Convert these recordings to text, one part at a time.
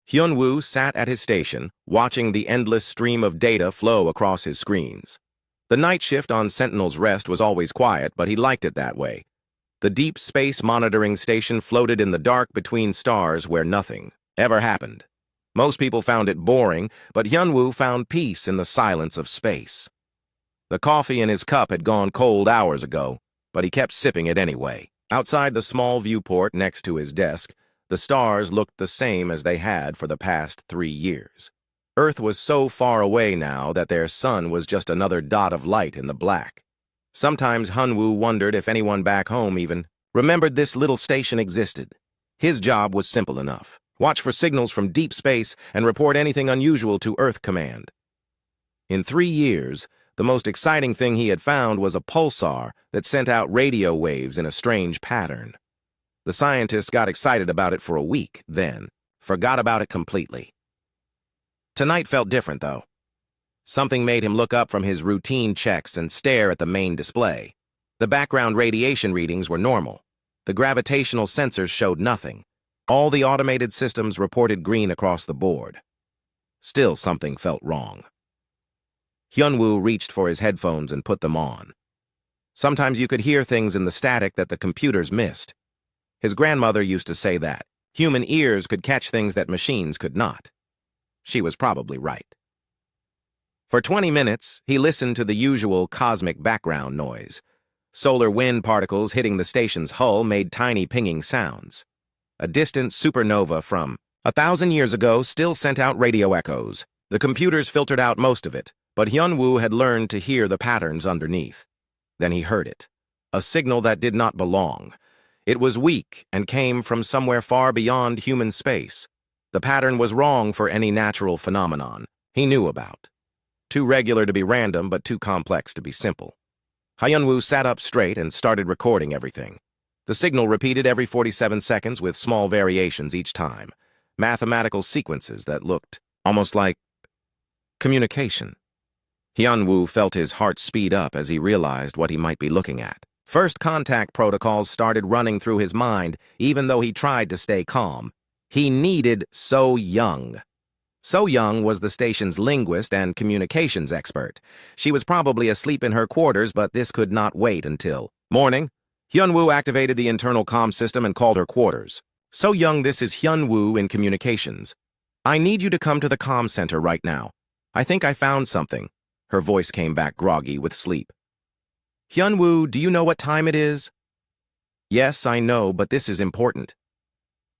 Hyun-woo sat at his station, watching the endless stream of data flow across his screens. The night shift on Sentinel's Rest was always quiet, but he liked it that way. The deep space monitoring station floated in the dark between stars where nothing ever happened. Most people found it boring, but Hyun-woo found peace in the silence of space. The coffee in his cup had gone cold hours ago, but he kept sipping it anyway. Outside the small viewport next to his desk, the stars looked the same as they had for the past 3 years. Earth was so far away now that their sun was just another dot of light in the black. Sometimes Hyun-woo wondered if anyone back home even remembered this little station existed. His job was simple enough. Watch for signals from deep space and report anything unusual to Earth Command. In 3 years, the most exciting thing he had found was a pulsar that sent out radio waves in a strange pattern. The scientists got excited about it for a week, then forgot about it completely. Tonight felt different, though. Something made him look up from his routine checks and stare at the main display. The background radiation readings were normal. The gravitational sensors showed nothing. All the automated systems reported green across the board. Still, something felt wrong. Hyun-woo reached for his headphones and put them on. Sometimes you could hear things in the static that the computers missed. His grandmother used to say that human ears could catch things that machines could not. She was probably right. For 20 minutes, he listened to the usual cosmic background noise. Solar wind particles hitting the station's hull made tiny pinging sounds. A distant supernova from 1,000 years ago still sent out radio echoes. The computers filtered out most of it, but Hyun-woo had learned to hear the patterns underneath. Then he heard it. A signal that did not belong. It was weak and came from somewhere far beyond human space. The pattern was wrong for any natural phenomenon he knew about. Too regular to be random, but too complex to be simple. Hyun-woo sat up straight and started recording everything. The signal repeated every 47 seconds with small variations each time. Mathematical sequences that looked almost like communication. Hyun-woo felt his heart speed up as he realized what he might be looking at. First contact protocols started running through his mind, even though he tried to stay calm. He needed So Young. So Young was the station's linguist and communications expert. She was probably asleep in her quarters, but this could not wait until morning. Hyun-woo activated the internal comm system and called her quarters. So Young, this is Hyun-woo in communications. I need you to come to the comm center right now. I think I found something. Her voice came back groggy with sleep. Hyun-woo, do you know what time it is? Yes, I know, but this is important.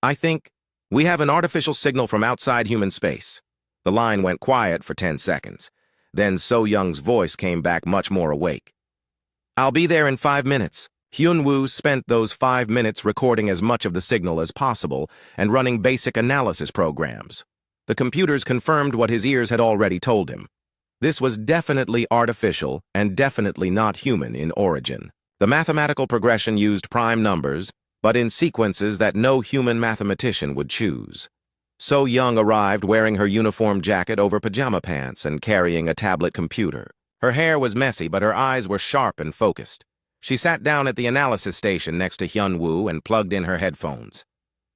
I think we have an artificial signal from outside human space. The line went quiet for 10 seconds. Then So Young's voice came back much more awake. I'll be there in 5 minutes. Hyun-woo spent those 5 minutes recording as much of the signal as possible and running basic analysis programs. The computers confirmed what his ears had already told him. This was definitely artificial and definitely not human in origin. The mathematical progression used prime numbers, but in sequences that no human mathematician would choose. So Young arrived wearing her uniform jacket over pajama pants and carrying a tablet computer. Her hair was messy, but her eyes were sharp and focused. She sat down at the analysis station next to Hyun-woo and plugged in her headphones.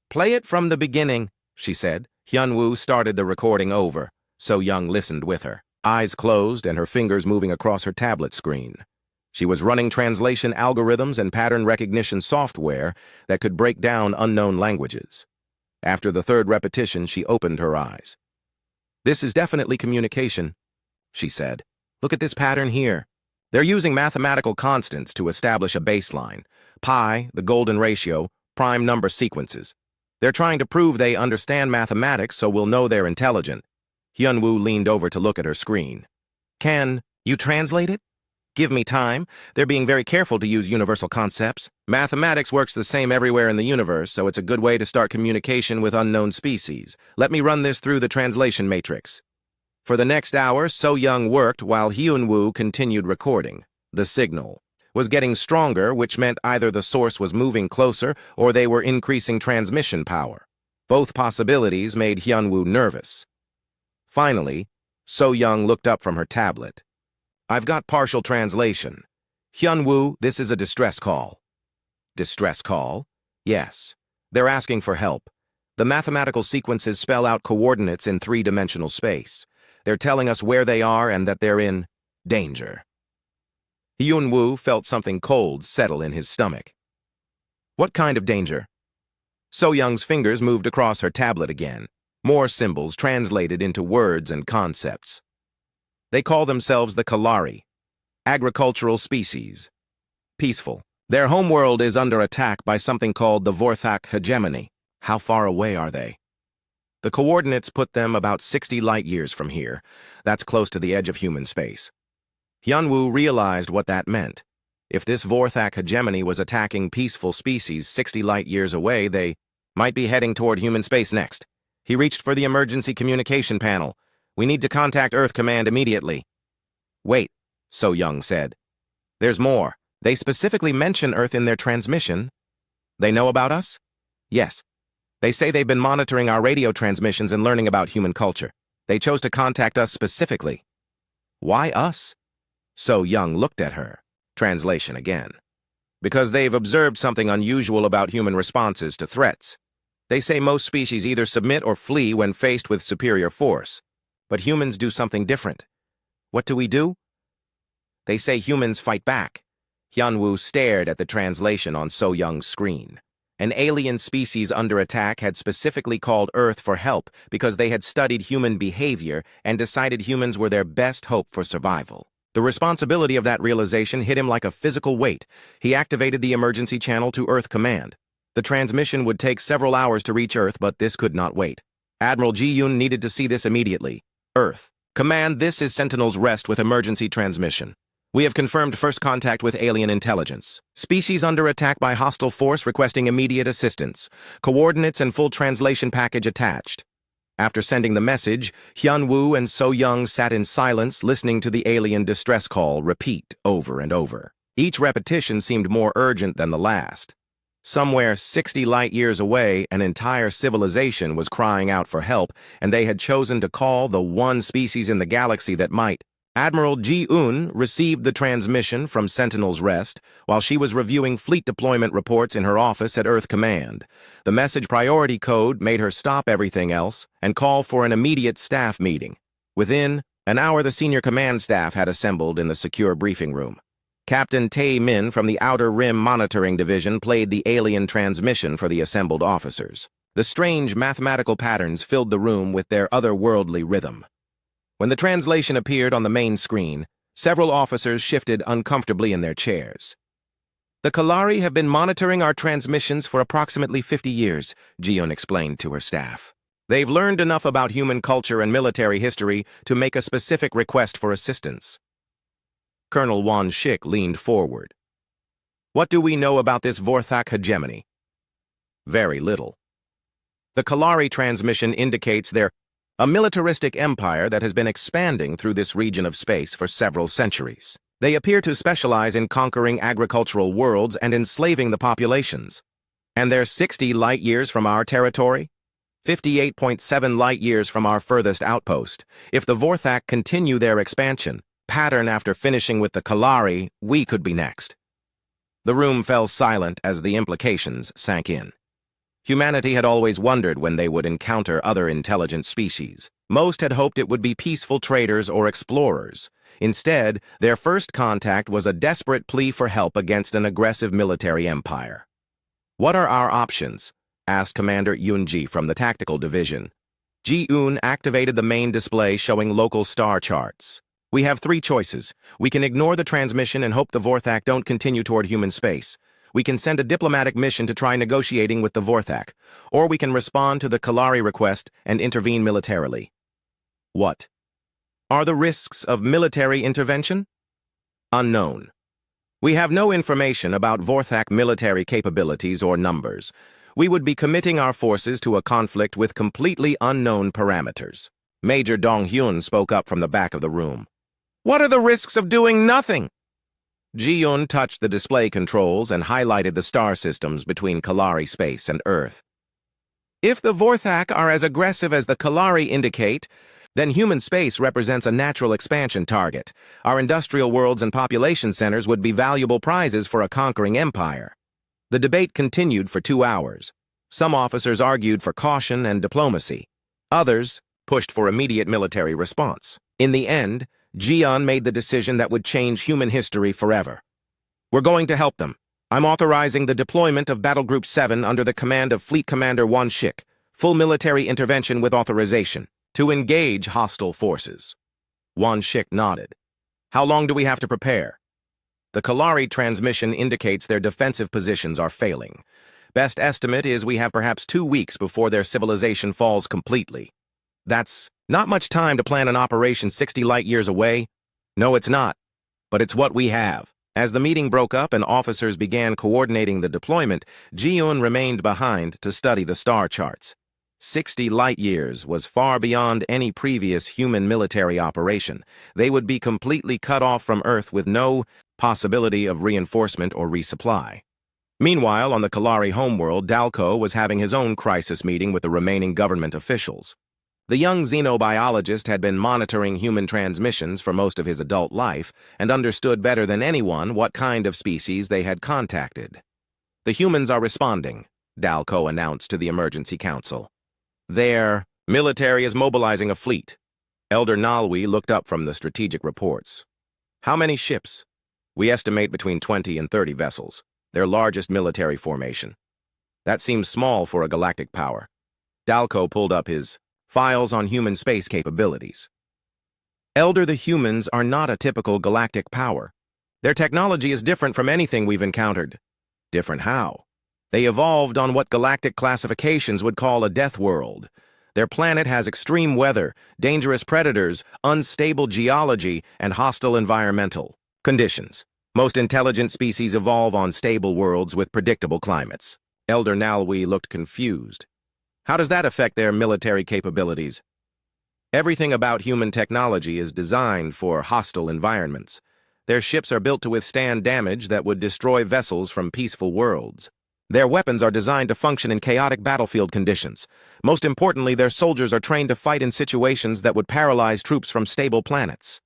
Play it from the beginning, she said. Hyun-woo started the recording over. So Young listened with her, eyes closed and her fingers moving across her tablet screen. She was running translation algorithms and pattern recognition software that could break down unknown languages. After the 3rd repetition, she opened her eyes. This is definitely communication, she said. Look at this pattern here. They're using mathematical constants to establish a baseline. Pi, the golden ratio, prime number sequences. They're trying to prove they understand mathematics so we'll know they're intelligent. Hyun-woo leaned over to look at her screen. Can you translate it? Give me time. They're being very careful to use universal concepts. Mathematics works the same everywhere in the universe, so it's a good way to start communication with unknown species. Let me run this through the translation matrix. For the next hour, So Young worked while Hyun-woo continued recording. The signal was getting stronger, which meant either the source was moving closer or they were increasing transmission power. Both possibilities made Hyun-woo nervous. Finally, So Young looked up from her tablet. I've got partial translation. Hyun-woo, this is a distress call. Distress call? Yes. They're asking for help. The mathematical sequences spell out coordinates in three-dimensional space. They're telling us where they are and that they're in danger. Hyun-woo felt something cold settle in his stomach. What kind of danger? So-young's fingers moved across her tablet again. More symbols translated into words and concepts. They call themselves the Kalari, agricultural species. Peaceful. Their homeworld is under attack by something called the Vorthak hegemony. How far away are they? The coordinates put them about 60 light-years from here. That's close to the edge of human space. Hyun-woo realized what that meant. If this Vorthak hegemony was attacking peaceful species 60 light-years away, they might be heading toward human space next. He reached for the emergency communication panel. We need to contact Earth Command immediately. Wait, So-young said. There's more. They specifically mention Earth in their transmission. They know about us? Yes. They say they've been monitoring our radio transmissions and learning about human culture. They chose to contact us specifically. Why us? So-young looked at her. Translation again. Because they've observed something unusual about human responses to threats. They say most species either submit or flee when faced with superior force. But humans do something different. What do we do? They say humans fight back. Hyun-woo stared at the translation on So-young's screen. An alien species under attack had specifically called Earth for help because they had studied human behavior and decided humans were their best hope for survival. The responsibility of that realization hit him like a physical weight. He activated the emergency channel to Earth Command. The transmission would take several hours to reach Earth, but this could not wait. Admiral Ji-yoon needed to see this immediately. Earth. Command, this is Sentinel's Rest with emergency transmission. We have confirmed first contact with alien intelligence. Species under attack by hostile force requesting immediate assistance. Coordinates and full translation package attached. After sending the message, Hyun-woo and So-young sat in silence, listening to the alien distress call repeat over and over. Each repetition seemed more urgent than the last. Somewhere 60 light-years away, an entire civilization was crying out for help, and they had chosen to call the one species in the galaxy that might. Admiral Ji-eun received the transmission from Sentinel's Rest while she was reviewing fleet deployment reports in her office at Earth Command. The message priority code made her stop everything else and call for an immediate staff meeting. Within an hour, the senior command staff had assembled in the secure briefing room. Captain Tae-min from the Outer Rim Monitoring Division played the alien transmission for the assembled officers. The strange mathematical patterns filled the room with their otherworldly rhythm. When the translation appeared on the main screen, several officers shifted uncomfortably in their chairs. The Kalari have been monitoring our transmissions for approximately 50 years, Ji-yoon explained to her staff. They've learned enough about human culture and military history to make a specific request for assistance. Colonel Won-shik leaned forward. What do we know about this Vorthak hegemony? Very little. The Kalari transmission indicates they're a militaristic empire that has been expanding through this region of space for several centuries. They appear to specialize in conquering agricultural worlds and enslaving the populations. And they're 60 light-years from our territory? 58.7 light-years from our furthest outpost. If the Vorthak continue their expansion, pattern after finishing with the Kalari, we could be next. The room fell silent as the implications sank in. Humanity had always wondered when they would encounter other intelligent species. Most had hoped it would be peaceful traders or explorers. Instead, their first contact was a desperate plea for help against an aggressive military empire. What are our options? Asked Commander Yoon-ji from the Tactical Division. Ji-eun activated the main display showing local star charts. We have three choices. We can ignore the transmission and hope the Vorthak don't continue toward human space. We can send a diplomatic mission to try negotiating with the Vorthak, or we can respond to the Kalari request and intervene militarily. What are the risks of military intervention? Unknown. We have no information about Vorthak military capabilities or numbers. We would be committing our forces to a conflict with completely unknown parameters. Major Dong-hyun spoke up from the back of the room. What are the risks of doing nothing? Ji-yoon touched the display controls and highlighted the star systems between Kalari space and Earth. If the Vorthak are as aggressive as the Kalari indicate, then human space represents a natural expansion target. Our industrial worlds and population centers would be valuable prizes for a conquering empire. The debate continued for 2 hours. Some officers argued for caution and diplomacy. Others pushed for immediate military response. In the end, Jian made the decision that would change human history forever. We're going to help them. I'm authorizing the deployment of Battle Group 7 under the command of Fleet Commander Wan Shik, full military intervention with authorization, to engage hostile forces. Wan Shik nodded. How long do we have to prepare? The Kalari transmission indicates their defensive positions are failing. Best estimate is we have perhaps 2 weeks before their civilization falls completely. That's not much time to plan an operation 60 light-years away. No, it's not. But it's what we have. As the meeting broke up and officers began coordinating the deployment, Ji-un remained behind to study the star charts. 60 light-years was far beyond any previous human military operation. They would be completely cut off from Earth with no possibility of reinforcement or resupply. Meanwhile, on the Kalari homeworld, Dalko was having his own crisis meeting with the remaining government officials. The young xenobiologist had been monitoring human transmissions for most of his adult life and understood better than anyone what kind of species they had contacted. The humans are responding, Dalko announced to the Emergency Council. Their military is mobilizing a fleet. Elder Nalwi looked up from the strategic reports. How many ships? We estimate between 20 and 30 vessels, their largest military formation. That seems small for a galactic power. Dalko pulled up his files on human space capabilities. Elder, the humans are not a typical galactic power. Their technology is different from anything we've encountered. Different how? They evolved on what galactic classifications would call a death world. Their planet has extreme weather, dangerous predators, unstable geology, and hostile environmental conditions. Most intelligent species evolve on stable worlds with predictable climates. Elder Nalwi looked confused. How does that affect their military capabilities? Everything about human technology is designed for hostile environments. Their ships are built to withstand damage that would destroy vessels from peaceful worlds. Their weapons are designed to function in chaotic battlefield conditions. Most importantly, their soldiers are trained to fight in situations that would paralyze troops from stable planets.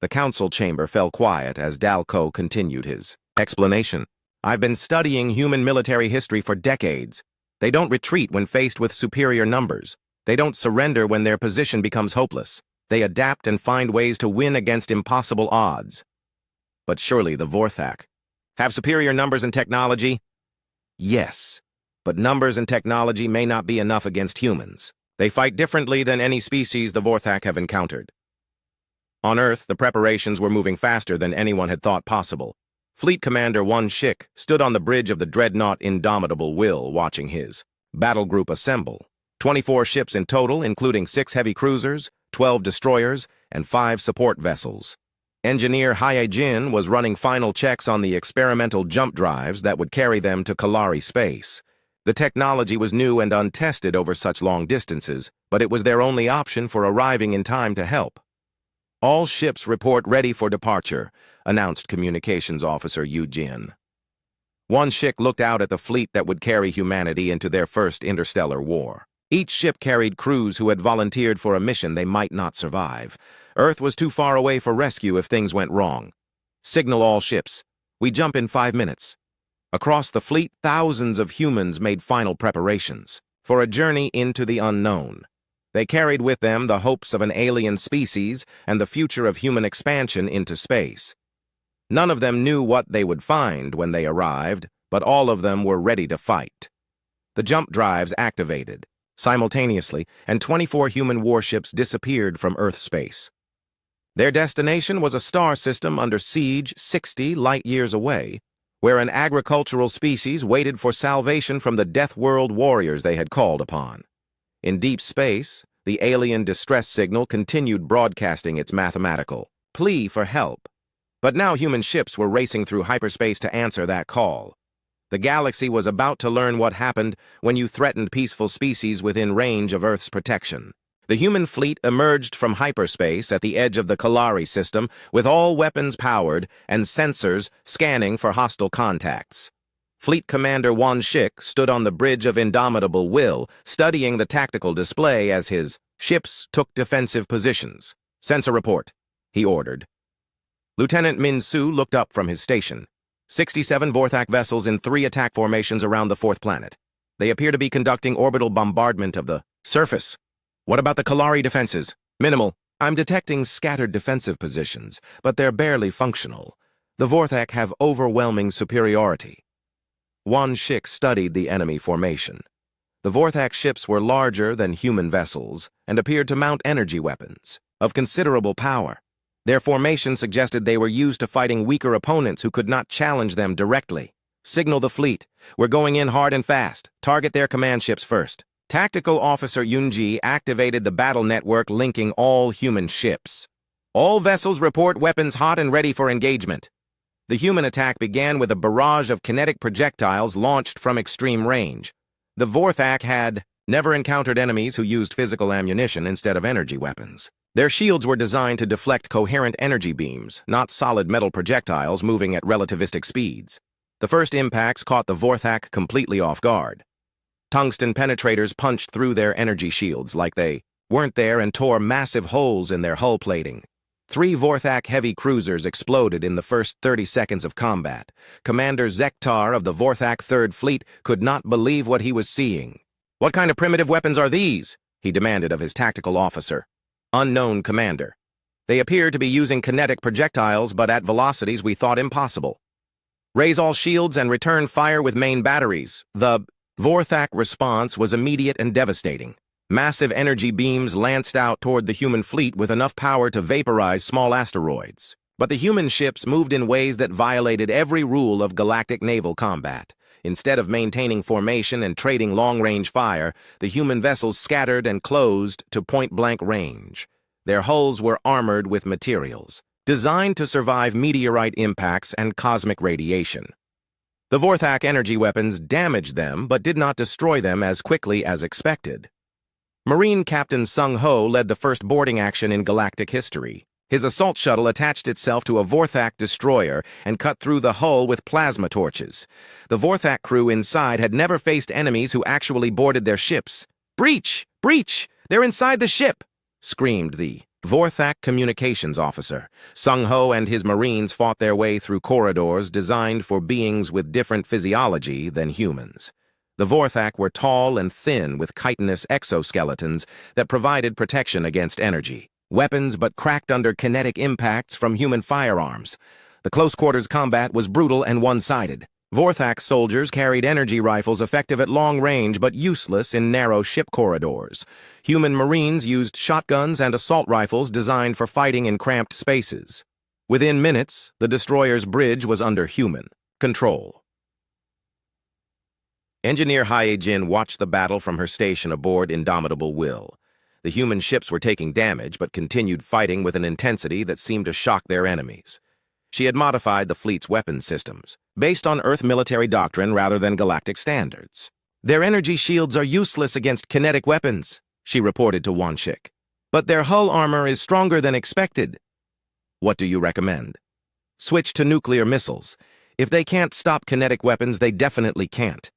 The council chamber fell quiet as Dalko continued his explanation. I've been studying human military history for decades. They don't retreat when faced with superior numbers. They don't surrender when their position becomes hopeless. They adapt and find ways to win against impossible odds. But surely the Vorthak have superior numbers and technology? Yes, but numbers and technology may not be enough against humans. They fight differently than any species the Vorthak have encountered. On Earth, the preparations were moving faster than anyone had thought possible. Fleet Commander Wan Shik stood on the bridge of the dreadnought Indomitable Will watching his battle group assemble. 24 ships in total, including 6 heavy cruisers, 12 destroyers, and 5 support vessels. Engineer Haye Jin was running final checks on the experimental jump drives that would carry them to Kalari space. The technology was new and untested over such long distances, but it was their only option for arriving in time to help. All ships report ready for departure, announced Communications Officer Yu Jin. Wan Shik looked out at the fleet that would carry humanity into their first interstellar war. Each ship carried crews who had volunteered for a mission they might not survive. Earth was too far away for rescue if things went wrong. Signal all ships. We jump in 5 minutes. Across the fleet, thousands of humans made final preparations for a journey into the unknown. They carried with them the hopes of an alien species and the future of human expansion into space. None of them knew what they would find when they arrived, but all of them were ready to fight. The jump drives activated simultaneously, and 24 human warships disappeared from Earth space. Their destination was a star system under siege 60 light-years away, where an agricultural species waited for salvation from the Death World warriors they had called upon. In deep space, the alien distress signal continued broadcasting its mathematical plea for help. But now human ships were racing through hyperspace to answer that call. The galaxy was about to learn what happened when you threatened peaceful species within range of Earth's protection. The human fleet emerged from hyperspace at the edge of the Kalari system with all weapons powered and sensors scanning for hostile contacts. Fleet Commander Wan Shik stood on the bridge of Indomitable Will, studying the tactical display as his ships took defensive positions. Sensor report, he ordered. Lieutenant Min Su looked up from his station. 67 Vorthak vessels in 3 attack formations around the 4th planet. They appear to be conducting orbital bombardment of the surface. What about the Kalari defenses? Minimal. I'm detecting scattered defensive positions, but they're barely functional. The Vorthak have overwhelming superiority. Wan Shik studied the enemy formation. The Vorthak ships were larger than human vessels and appeared to mount energy weapons of considerable power. Their formation suggested they were used to fighting weaker opponents who could not challenge them directly. Signal the fleet. We're going in hard and fast. Target their command ships first. Tactical Officer Yunji activated the battle network linking all human ships. All vessels report weapons hot and ready for engagement. The human attack began with a barrage of kinetic projectiles launched from extreme range. The Vorthak had never encountered enemies who used physical ammunition instead of energy weapons. Their shields were designed to deflect coherent energy beams, not solid metal projectiles moving at relativistic speeds. The first impacts caught the Vorthak completely off guard. Tungsten penetrators punched through their energy shields like they weren't there and tore massive holes in their hull plating. 3 Vorthak heavy cruisers exploded in the first 30 seconds of combat. Commander Zektar of the Vorthak 3rd Fleet could not believe what he was seeing. "What kind of primitive weapons are these?" he demanded of his tactical officer. "Unknown, Commander. They appear to be using kinetic projectiles, but at velocities we thought impossible. Raise all shields and return fire with main batteries." The Vorthak response was immediate and devastating. Massive energy beams lanced out toward the human fleet with enough power to vaporize small asteroids. But the human ships moved in ways that violated every rule of galactic naval combat. Instead of maintaining formation and trading long-range fire, the human vessels scattered and closed to point-blank range. Their hulls were armored with materials designed to survive meteorite impacts and cosmic radiation. The Vorthak energy weapons damaged them but did not destroy them as quickly as expected. Marine Captain Sung Ho led the first boarding action in galactic history. His assault shuttle attached itself to a Vorthak destroyer and cut through the hull with plasma torches. The Vorthak crew inside had never faced enemies who actually boarded their ships. "Breach! Breach! They're inside the ship!" screamed the Vorthak communications officer. Sung Ho and his Marines fought their way through corridors designed for beings with different physiology than humans. The Vorthak were tall and thin with chitinous exoskeletons that provided protection against energy weapons but cracked under kinetic impacts from human firearms. The close-quarters combat was brutal and one-sided. Vorthak soldiers carried energy rifles effective at long range but useless in narrow ship corridors. Human Marines used shotguns and assault rifles designed for fighting in cramped spaces. Within minutes, the destroyer's bridge was under human control. Engineer Hae-Jin watched the battle from her station aboard Indomitable Will. The human ships were taking damage but continued fighting with an intensity that seemed to shock their enemies. She had modified the fleet's weapons systems, based on Earth military doctrine rather than galactic standards. "Their energy shields are useless against kinetic weapons," she reported to Wan Shik. "But their hull armor is stronger than expected." "What do you recommend?" "Switch to nuclear missiles. If they can't stop kinetic weapons, they definitely can't.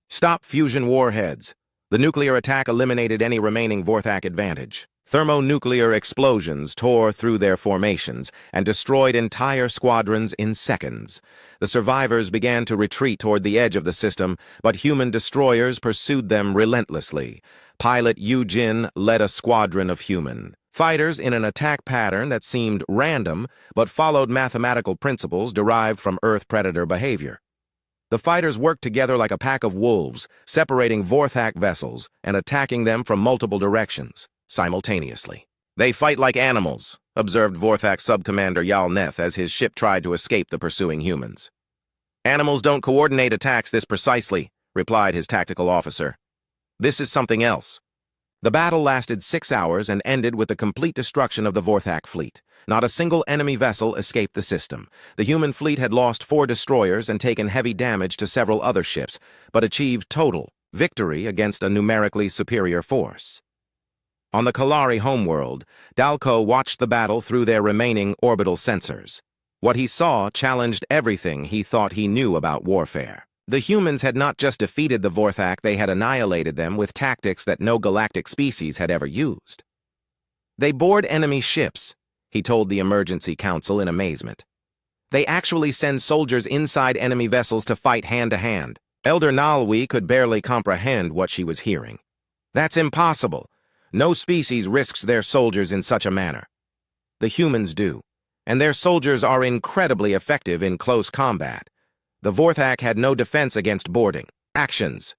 Stop fusion warheads. The nuclear attack eliminated any remaining Vorthak advantage. Thermonuclear explosions tore through their formations and destroyed entire squadrons in seconds. The survivors began to retreat toward the edge of the system, but human destroyers pursued them relentlessly. Pilot Yu Jin led a squadron of human fighters in an attack pattern that seemed random but followed mathematical principles derived from Earth predator behavior. The fighters worked together like a pack of wolves, separating Vorthak vessels and attacking them from multiple directions, simultaneously. "They fight like animals," observed Vorthak Subcommander Yal Neth as his ship tried to escape the pursuing humans. "Animals don't coordinate attacks this precisely," replied his tactical officer. "This is something else." The battle lasted 6 hours and ended with the complete destruction of the Vorthak fleet. Not a single enemy vessel escaped the system. The human fleet had lost 4 destroyers and taken heavy damage to several other ships, but achieved total victory against a numerically superior force. On the Kalari homeworld, Dalko watched the battle through their remaining orbital sensors. What he saw challenged everything he thought he knew about warfare. The humans had not just defeated the Vorthak, they had annihilated them with tactics that no galactic species had ever used. "They board enemy ships," he told the Emergency Council in amazement. "They actually send soldiers inside enemy vessels to fight hand-to-hand. Elder Nalwi could barely comprehend what she was hearing. That's impossible. No species risks their soldiers in such a manner. The humans do, and their soldiers are incredibly effective in close combat. The Vorthak had no defense against boarding. Actions.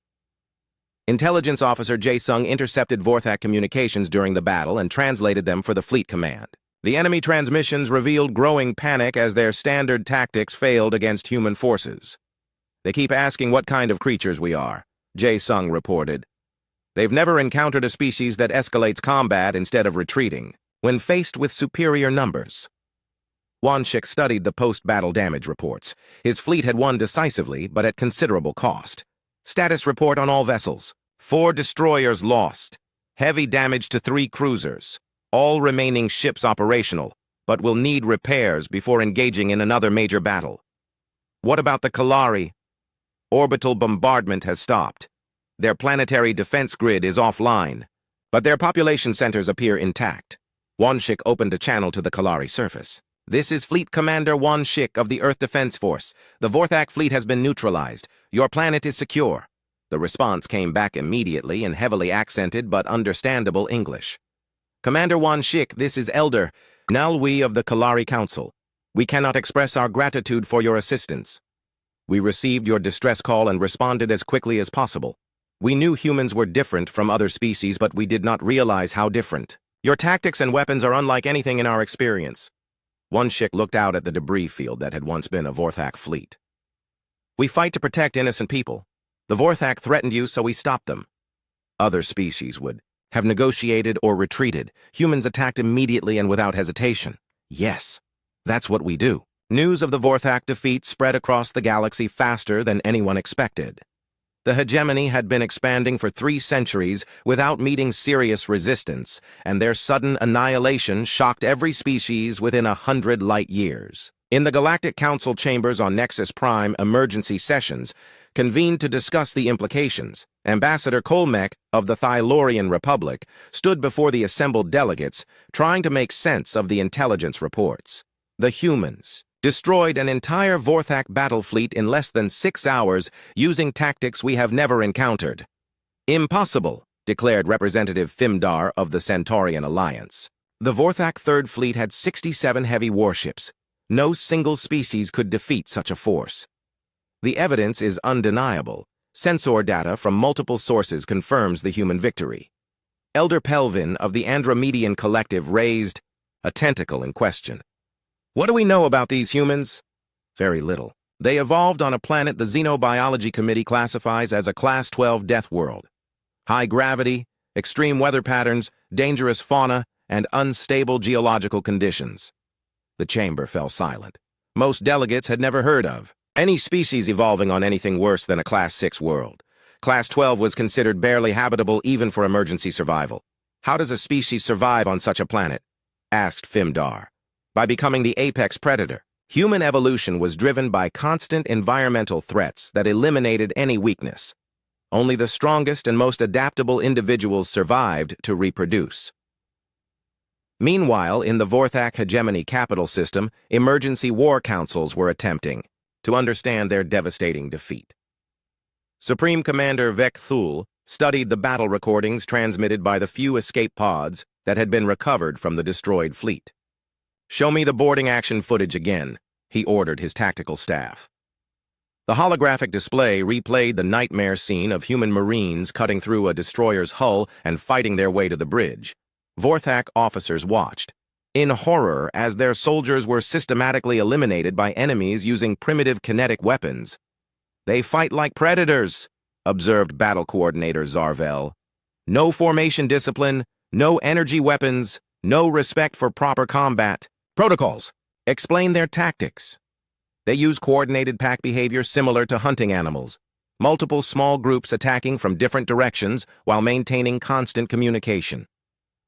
Intelligence Officer Jae-sung intercepted Vorthak communications during the battle and translated them for the fleet command. The enemy transmissions revealed growing panic as their standard tactics failed against human forces. They keep asking what kind of creatures we are, Jae-sung reported. They've never encountered a species that escalates combat instead of retreating when faced with superior numbers. Won-shik studied the post-battle damage reports. His fleet had won decisively, but at considerable cost. Status report on all vessels. 4 destroyers lost. Heavy damage to 3 cruisers. All remaining ships operational, but will need repairs before engaging in another major battle. What about the Kalari? Orbital bombardment has stopped. Their planetary defense grid is offline, but their population centers appear intact. Won-shik opened a channel to the Kalari surface. This is Fleet Commander Won-shik of the Earth Defense Force. The Vorthak fleet has been neutralized. Your planet is secure. The response came back immediately in heavily accented but understandable English. Commander Won-shik, this is Elder Nalwi of the Kalari Council. We cannot express our gratitude for your assistance. We received your distress call and responded as quickly as possible. We knew humans were different from other species, but we did not realize how different. Your tactics and weapons are unlike anything in our experience. Won-shik looked out at the debris field that had once been a Vorthak fleet. We fight to protect innocent people. The Vorthak threatened you, so we stopped them. Other species would have negotiated or retreated. Humans attacked immediately and without hesitation. Yes, that's what we do. News of the Vorthak defeat spread across the galaxy faster than anyone expected. The hegemony had been expanding for 3 centuries without meeting serious resistance, and their sudden annihilation shocked every species within 100 light years. In the Galactic Council chambers on Nexus Prime, emergency sessions convened to discuss the implications. Ambassador Kolmek of the Thylorian Republic stood before the assembled delegates, trying to make sense of the intelligence reports. The humans destroyed an entire Vorthak battle fleet in less than 6 hours using tactics we have never encountered. Impossible, declared Representative Fimdar of the Centaurian Alliance. The Vorthak Third Fleet had 67 heavy warships. No single species could defeat such a force. The evidence is undeniable. Sensor data from multiple sources confirms the human victory. Elder Pelvin of the Andromedian Collective raised a tentacle in question. What do we know about these humans? Very little. They evolved on a planet the Xenobiology Committee classifies as a Class 12 death world. High gravity, extreme weather patterns, dangerous fauna, and unstable geological conditions. The chamber fell silent. Most delegates had never heard of any species evolving on anything worse than a Class 6 world. Class 12 was considered barely habitable even for emergency survival. How does a species survive on such a planet? Asked Fimdar. By becoming the apex predator. Human evolution was driven by constant environmental threats that eliminated any weakness. Only the strongest and most adaptable individuals survived to reproduce. Meanwhile, in the Vorthak hegemony capital system, emergency war councils were attempting to understand their devastating defeat. Supreme Commander Vek Thul studied the battle recordings transmitted by the few escape pods that had been recovered from the destroyed fleet. Show me the boarding action footage again, he ordered his tactical staff. The holographic display replayed the nightmare scene of human marines cutting through a destroyer's hull and fighting their way to the bridge. Vorthak officers watched, in horror as their soldiers were systematically eliminated by enemies using primitive kinetic weapons. They fight like predators, observed Battle Coordinator Zarvel. No formation discipline, no energy weapons, no respect for proper combat. Protocols explain their tactics. They use coordinated pack behavior similar to hunting animals, multiple small groups attacking from different directions while maintaining constant communication.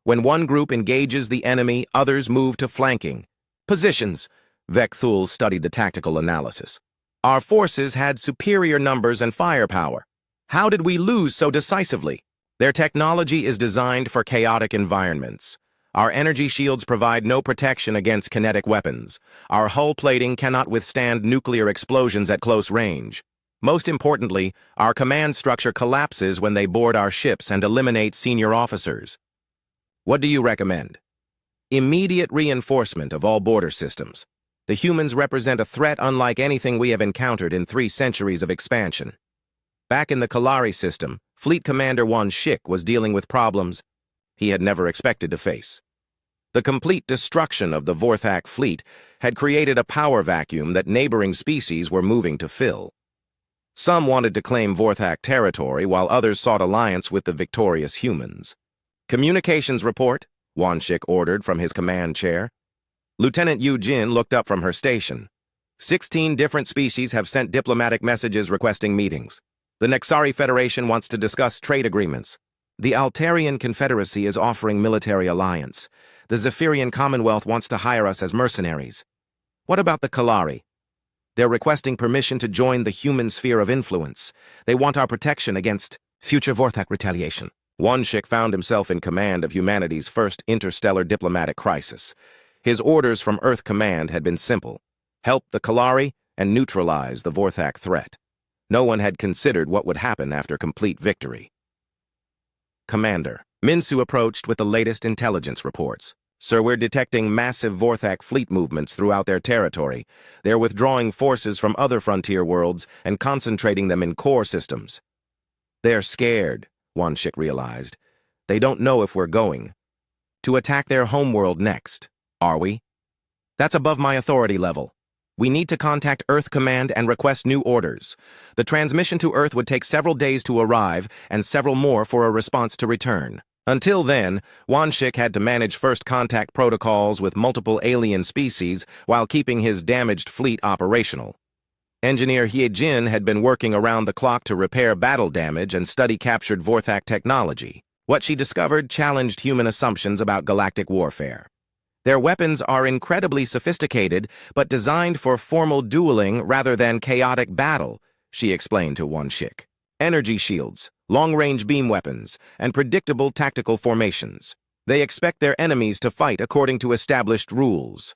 When one group engages the enemy, others move to flanking. Positions. Vek Thul studied the tactical analysis. Our forces had superior numbers and firepower. How did we lose so decisively? Their technology is designed for chaotic environments. Our energy shields provide no protection against kinetic weapons. Our hull plating cannot withstand nuclear explosions at close range. Most importantly, our command structure collapses when they board our ships and eliminate senior officers. What do you recommend? Immediate reinforcement of all border systems. The humans represent a threat unlike anything we have encountered in 3 centuries of expansion. Back in the Kalari system, Fleet Commander Wan Shik was dealing with problems he had never expected to face. The complete destruction of the Vorthak fleet had created a power vacuum that neighboring species were moving to fill. Some wanted to claim Vorthak territory, while others sought alliance with the victorious humans. Communications report, Wan Shik ordered from his command chair. Lieutenant Yu Jin looked up from her station. 16 different species have sent diplomatic messages requesting meetings. The Nexari Federation wants to discuss trade agreements. The Altarian Confederacy is offering military alliance. The Zephyrian Commonwealth wants to hire us as mercenaries. What about the Kalari? They're requesting permission to join the human sphere of influence. They want our protection against future Vorthak retaliation. Wan Shik found himself in command of humanity's first interstellar diplomatic crisis. His orders from Earth Command had been simple: help the Kalari and neutralize the Vorthak threat. No one had considered what would happen after complete victory. Commander, Minsu approached with the latest intelligence reports. Sir, we're detecting massive Vorthak fleet movements throughout their territory. They're withdrawing forces from other frontier worlds and concentrating them in core systems. They're scared, Wan Shik realized. They don't know if we're going to attack their homeworld next, are we? That's above my authority level. We need to contact Earth Command and request new orders. The transmission to Earth would take several days to arrive and several more for a response to return. Until then, Wan Shik had to manage first contact protocols with multiple alien species while keeping his damaged fleet operational. Engineer Hye Jin had been working around the clock to repair battle damage and study captured Vorthak technology. What she discovered challenged human assumptions about galactic warfare. Their weapons are incredibly sophisticated, but designed for formal dueling rather than chaotic battle, she explained to Wan Shik. Energy shields, long-range beam weapons, and predictable tactical formations. They expect their enemies to fight according to established rules.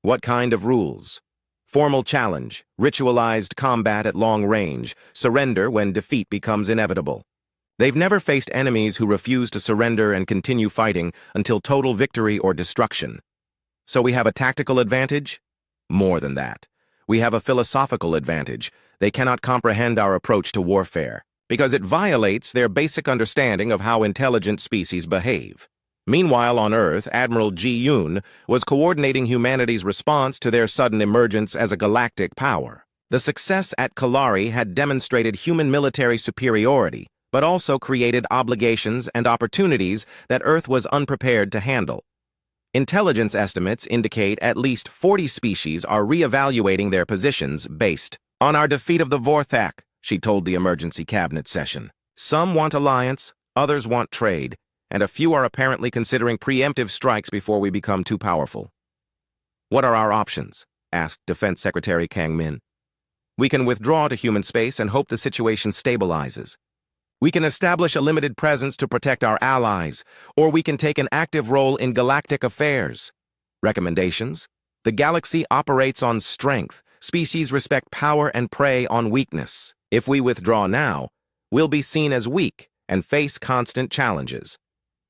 What kind of rules? Formal challenge, ritualized combat at long range, surrender when defeat becomes inevitable. They've never faced enemies who refuse to surrender and continue fighting until total victory or destruction. So we have a tactical advantage? More than that. We have a philosophical advantage. They cannot comprehend our approach to warfare, because it violates their basic understanding of how intelligent species behave. Meanwhile, on Earth, Admiral Ji Yoon was coordinating humanity's response to their sudden emergence as a galactic power. The success at Kalari had demonstrated human military superiority, but also created obligations and opportunities that Earth was unprepared to handle. Intelligence estimates indicate at least 40 species are re-evaluating their positions based on our defeat of the Vorthak, she told the emergency cabinet session. Some want alliance, others want trade, and a few are apparently considering preemptive strikes before we become too powerful. What are our options? Asked Defense Secretary Kang Min. We can withdraw to human space and hope the situation stabilizes. We can establish a limited presence to protect our allies, or we can take an active role in galactic affairs. Recommendations? The galaxy operates on strength. Species respect power and prey on weakness. If we withdraw now, we'll be seen as weak and face constant challenges.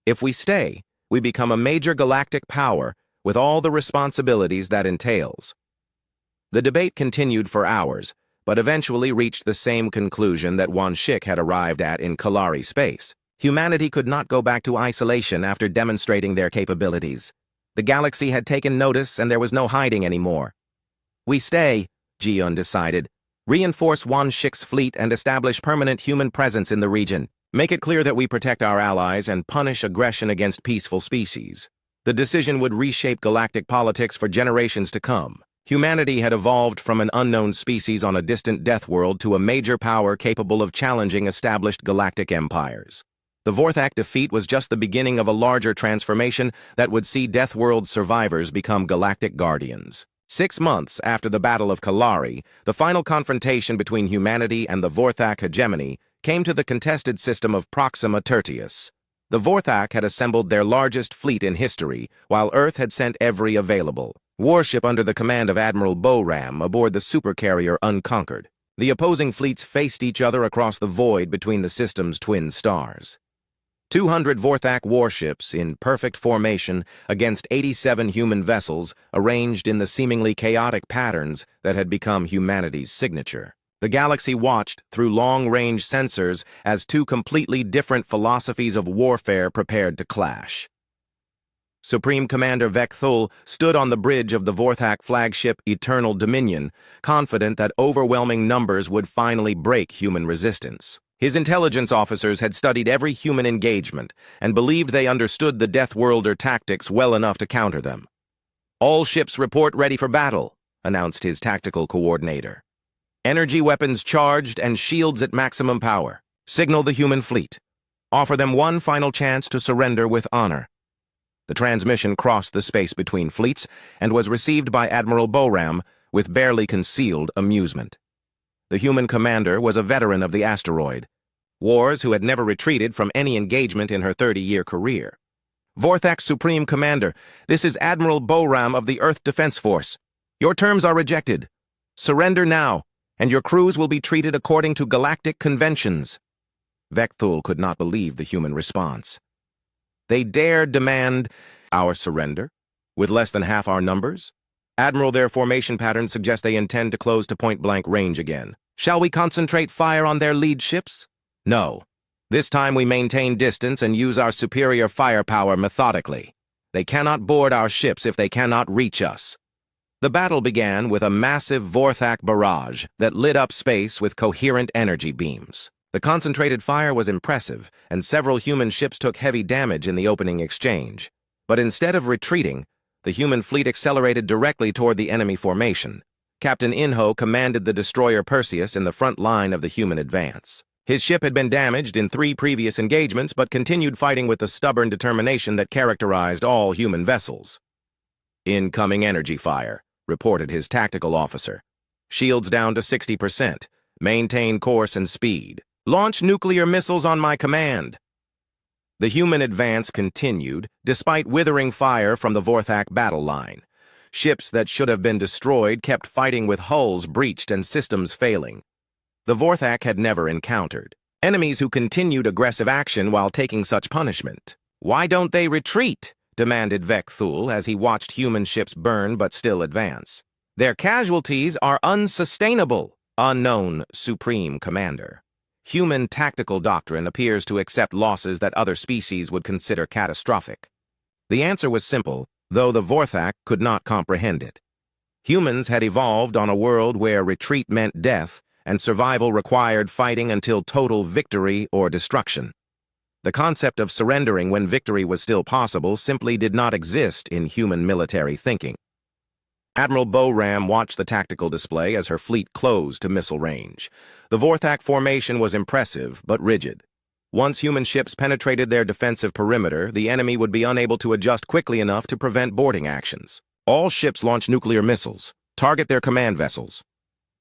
If we stay, we become a major galactic power with all the responsibilities that entails. The debate continued for hours, but eventually reached the same conclusion that Wan Shik had arrived at in Kalari space. Humanity could not go back to isolation after demonstrating their capabilities. The galaxy had taken notice and there was no hiding anymore. We stay, Ji-Yoon decided. Reinforce Wan Shik's fleet and establish permanent human presence in the region. Make it clear that we protect our allies and punish aggression against peaceful species. The decision would reshape galactic politics for generations to come. Humanity had evolved from an unknown species on a distant death world to a major power capable of challenging established galactic empires. The Vorthak defeat was just the beginning of a larger transformation that would see Death World survivors become galactic guardians. 6 months after the Battle of Kalari, the final confrontation between humanity and the Vorthak hegemony came to the contested system of Proxima Tertius. The Vorthak had assembled their largest fleet in history, while Earth had sent every available warship under the command of Admiral Boram aboard the supercarrier Unconquered. The opposing fleets faced each other across the void between the system's twin stars. 200 Vorthak warships in perfect formation against 87 human vessels arranged in the seemingly chaotic patterns that had become humanity's signature. The galaxy watched through long-range sensors as two completely different philosophies of warfare prepared to clash. Supreme Commander Vek Thul stood on the bridge of the Vorthak flagship Eternal Dominion, confident that overwhelming numbers would finally break human resistance. His intelligence officers had studied every human engagement and believed they understood the Deathworlder tactics well enough to counter them. "All ships report ready for battle," announced his tactical coordinator. "Energy weapons charged and shields at maximum power. Signal the human fleet. Offer them one final chance to surrender with honor." The transmission crossed the space between fleets and was received by Admiral Boram with barely concealed amusement. The human commander was a veteran of the asteroid, wars who had never retreated from any engagement in her 30-year career. "Vorthak's Supreme Commander, this is Admiral Boram of the Earth Defense Force. Your terms are rejected. Surrender now, and your crews will be treated according to galactic conventions." Vek Thul could not believe the human response. They dared demand our surrender, with less than half our numbers? Admiral, their formation patterns suggest they intend to close to point-blank range again. Shall we concentrate fire on their lead ships? No. This time we maintain distance and use our superior firepower methodically. They cannot board our ships if they cannot reach us. The battle began with a massive Vorthak barrage that lit up space with coherent energy beams. The concentrated fire was impressive, and several human ships took heavy damage in the opening exchange. But instead of retreating, the human fleet accelerated directly toward the enemy formation. Captain Inho commanded the destroyer Perseus in the front line of the human advance. His ship had been damaged in 3 previous engagements, but continued fighting with the stubborn determination that characterized all human vessels. "Incoming energy fire," reported his tactical officer. "Shields down to 60%. Maintain course and speed. Launch nuclear missiles on my command." The human advance continued, despite withering fire from the Vorthak battle line. Ships that should have been destroyed kept fighting with hulls breached and systems failing. The Vorthak had never encountered enemies who continued aggressive action while taking such punishment. "Why don't they retreat?" demanded Vek Thul as he watched human ships burn but still advance. "Their casualties are unsustainable." Unknown Supreme Commander. Human tactical doctrine appears to accept losses that other species would consider catastrophic. The answer was simple, though the Vorthak could not comprehend it. Humans had evolved on a world where retreat meant death, and survival required fighting until total victory or destruction. The concept of surrendering when victory was still possible simply did not exist in human military thinking. Admiral Boram watched the tactical display as her fleet closed to missile range. The Vorthak formation was impressive, but rigid. Once human ships penetrated their defensive perimeter, the enemy would be unable to adjust quickly enough to prevent boarding actions. "All ships launch nuclear missiles. Target their command vessels."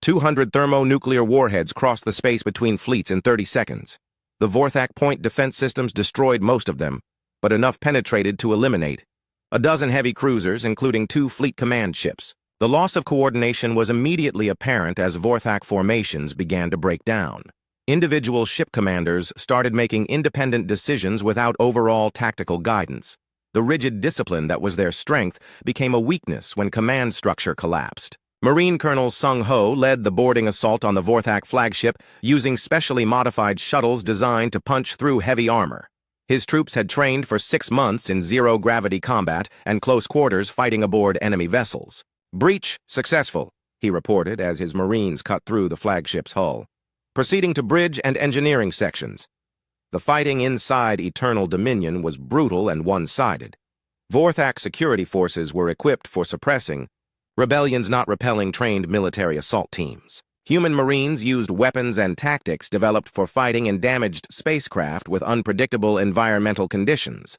200 thermonuclear warheads crossed the space between fleets in 30 seconds. The Vorthak point defense systems destroyed most of them, but enough penetrated to eliminate. A dozen heavy cruisers, including 2 fleet command ships. The loss of coordination was immediately apparent as Vorthak formations began to break down. Individual ship commanders started making independent decisions without overall tactical guidance. The rigid discipline that was their strength became a weakness when command structure collapsed. Marine Colonel Sung Ho led the boarding assault on the Vorthak flagship using specially modified shuttles designed to punch through heavy armor. His troops had trained for 6 months in zero-gravity combat and close quarters fighting aboard enemy vessels. "Breach successful," he reported as his Marines cut through the flagship's hull. Proceeding to bridge and engineering sections. The fighting inside Eternal Dominion was brutal and one-sided. Vorthak security forces were equipped for suppressing rebellions, not repelling trained military assault teams. Human Marines used weapons and tactics developed for fighting in damaged spacecraft with unpredictable environmental conditions.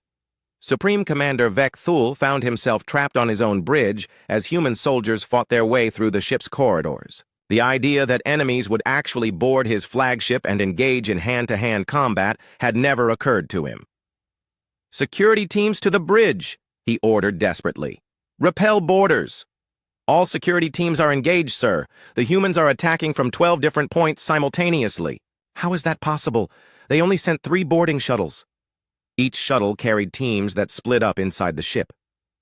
Supreme Commander Vek Thul found himself trapped on his own bridge as human soldiers fought their way through the ship's corridors. The idea that enemies would actually board his flagship and engage in hand-to-hand combat had never occurred to him. "Security teams to the bridge," he ordered desperately. "Repel boarders." All security teams are engaged, sir. The humans are attacking from 12 different points simultaneously. How is that possible? They only sent 3 boarding shuttles. Each shuttle carried teams that split up inside the ship.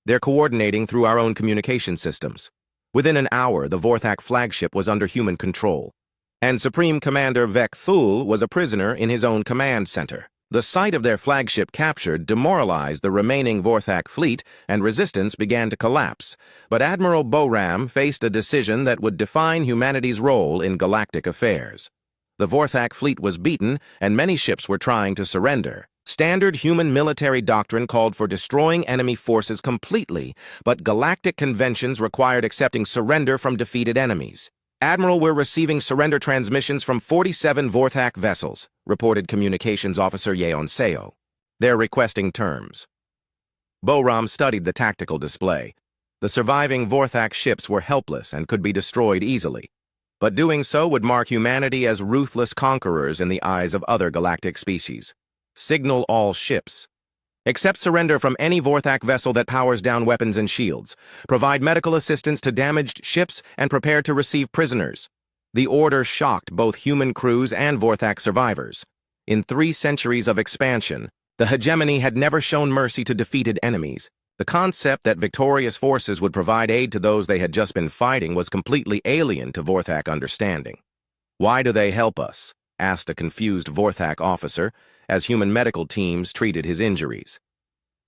They're coordinating through our own communication systems. Within an hour, the Vorthak flagship was under human control, and Supreme Commander Vek Thul was a prisoner in his own command center. The sight of their flagship captured demoralized the remaining Vorthak fleet, and resistance began to collapse. But Admiral Boram faced a decision that would define humanity's role in galactic affairs. The Vorthak fleet was beaten, and many ships were trying to surrender. Standard human military doctrine called for destroying enemy forces completely, but galactic conventions required accepting surrender from defeated enemies. Admiral, we're receiving surrender transmissions from 47 Vorthak vessels, reported Communications Officer Yeon Seo. They're requesting terms. Boram studied the tactical display. The surviving Vorthak ships were helpless and could be destroyed easily. But doing so would mark humanity as ruthless conquerors in the eyes of other galactic species. Signal all ships. Accept surrender from any Vorthak vessel that powers down weapons and shields. Provide medical assistance to damaged ships and prepare to receive prisoners. The order shocked both human crews and Vorthak survivors. In 3 centuries of expansion, the hegemony had never shown mercy to defeated enemies. The concept that victorious forces would provide aid to those they had just been fighting was completely alien to Vorthak understanding. Why do they help us? Asked a confused Vorthak officer, as human medical teams treated his injuries.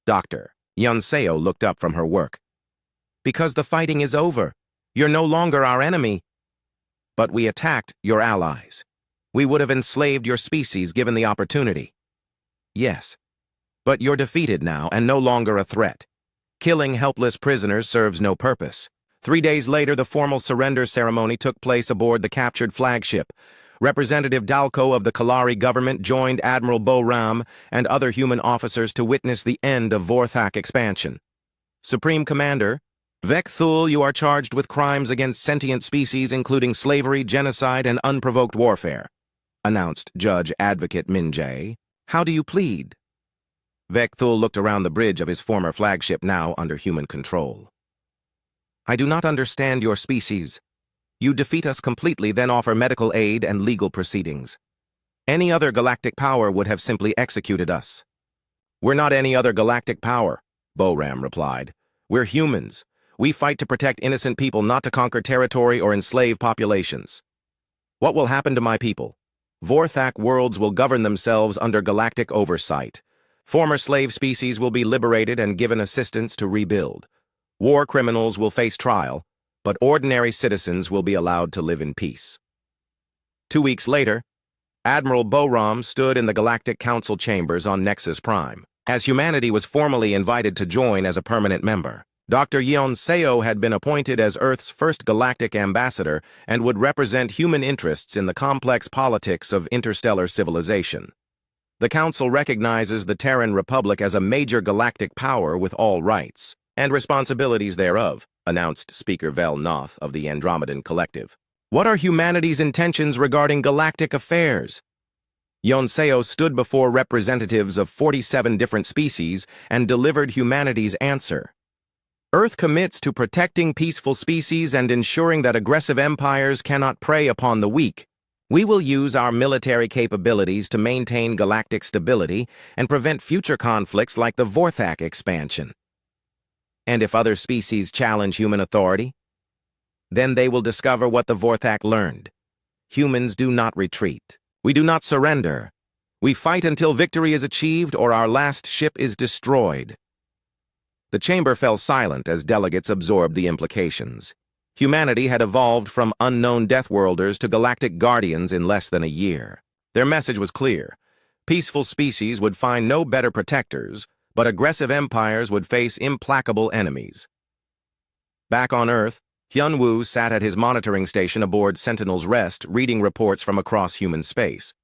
Doctor, Yeon-seo looked up from her work. Because the fighting is over. You're no longer our enemy. But we attacked your allies. We would have enslaved your species given the opportunity. Yes. But you're defeated now and no longer a threat. Killing helpless prisoners serves no purpose. 3 days later, the formal surrender ceremony took place aboard the captured flagship. Representative Dalko of the Kalari government joined Admiral Boram and other human officers to witness the end of Vorthak expansion. Supreme Commander, Vek Thul, you are charged with crimes against sentient species including slavery, genocide, and unprovoked warfare, announced Judge Advocate Min Jae. How do you plead? Vek Thul looked around the bridge of his former flagship now under human control. I do not understand your species. You defeat us completely, then offer medical aid and legal proceedings. Any other galactic power would have simply executed us. We're not any other galactic power, Boram replied. We're humans. We fight to protect innocent people, not to conquer territory or enslave populations. What will happen to my people? Vorthak worlds will govern themselves under galactic oversight. Former slave species will be liberated and given assistance to rebuild. War criminals will face trial, but ordinary citizens will be allowed to live in peace. 2 weeks later, Admiral Boram stood in the Galactic Council chambers on Nexus Prime, as humanity was formally invited to join as a permanent member. Dr. Yeon-seo had been appointed as Earth's first galactic ambassador and would represent human interests in the complex politics of interstellar civilization. The Council recognizes the Terran Republic as a major galactic power with all rights and responsibilities thereof, announced Speaker Vel Noth of the Andromedan Collective. What are humanity's intentions regarding galactic affairs? Yeon-seo stood before representatives of 47 different species and delivered humanity's answer. Earth commits to protecting peaceful species and ensuring that aggressive empires cannot prey upon the weak. We will use our military capabilities to maintain galactic stability and prevent future conflicts like the Vorthak expansion. And if other species challenge human authority, then they will discover what the Vorthak learned. Humans do not retreat. We do not surrender. We fight until victory is achieved or our last ship is destroyed. The chamber fell silent as delegates absorbed the implications. Humanity had evolved from unknown Deathworlders to galactic guardians in less than a year. Their message was clear. Peaceful species would find no better protectors, but aggressive empires would face implacable enemies. Back on Earth, Hyun-woo sat at his monitoring station aboard Sentinel's Rest, reading reports from across human space.